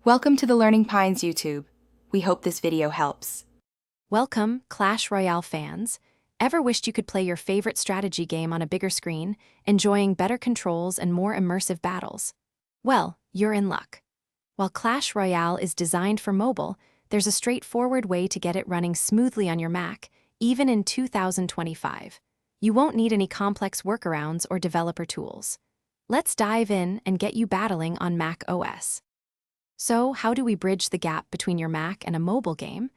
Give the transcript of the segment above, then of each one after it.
Welcome to the Learning Pines YouTube. We hope this video helps. Welcome, Clash Royale fans. Ever wished you could play your favorite strategy game on a bigger screen, enjoying better controls and more immersive battles? Well, you're in luck. While Clash Royale is designed for mobile, there's a straightforward way to get it running smoothly on your Mac, even in 2025. You won't need any complex workarounds or developer tools. Let's dive in and get you battling on macOS. So, how do we bridge the gap between your Mac and a mobile game?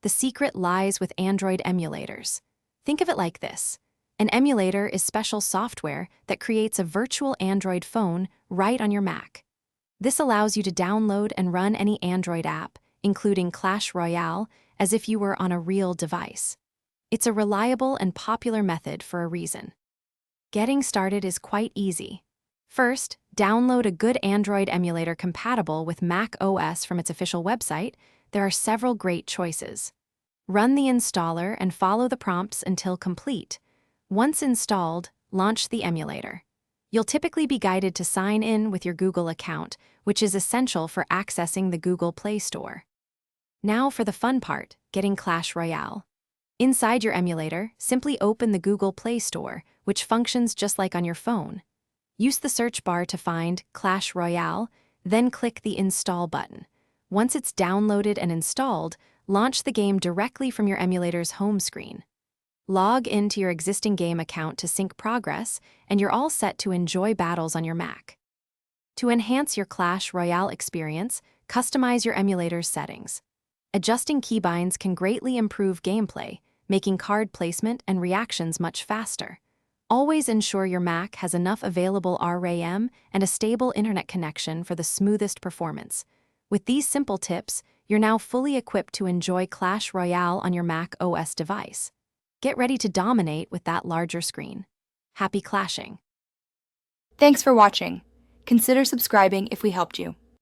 The secret lies with Android emulators. Think of it like this. An emulator is special software that creates a virtual Android phone right on your Mac. This allows you to download and run any Android app, including Clash Royale, as if you were on a real device. It's a reliable and popular method for a reason. Getting started is quite easy. First, download a good Android emulator compatible with macOS from its official website. There are several great choices. Run the installer and follow the prompts until complete. Once installed, launch the emulator. You'll typically be guided to sign in with your Google account, which is essential for accessing the Google Play Store. Now for the fun part, getting Clash Royale. Inside your emulator, simply open the Google Play Store, which functions just like on your phone. Use the search bar to find Clash Royale, then click the Install button. Once it's downloaded and installed, launch the game directly from your emulator's home screen. Log into your existing game account to sync progress, and you're all set to enjoy battles on your Mac. To enhance your Clash Royale experience, customize your emulator's settings. Adjusting keybinds can greatly improve gameplay, making card placement and reactions much faster. Always ensure your Mac has enough available RAM and a stable internet connection for the smoothest performance. With these simple tips, you're now fully equipped to enjoy Clash Royale on your Mac OS device. Get ready to dominate with that larger screen. Happy clashing! Thanks for watching. Consider subscribing if we helped you.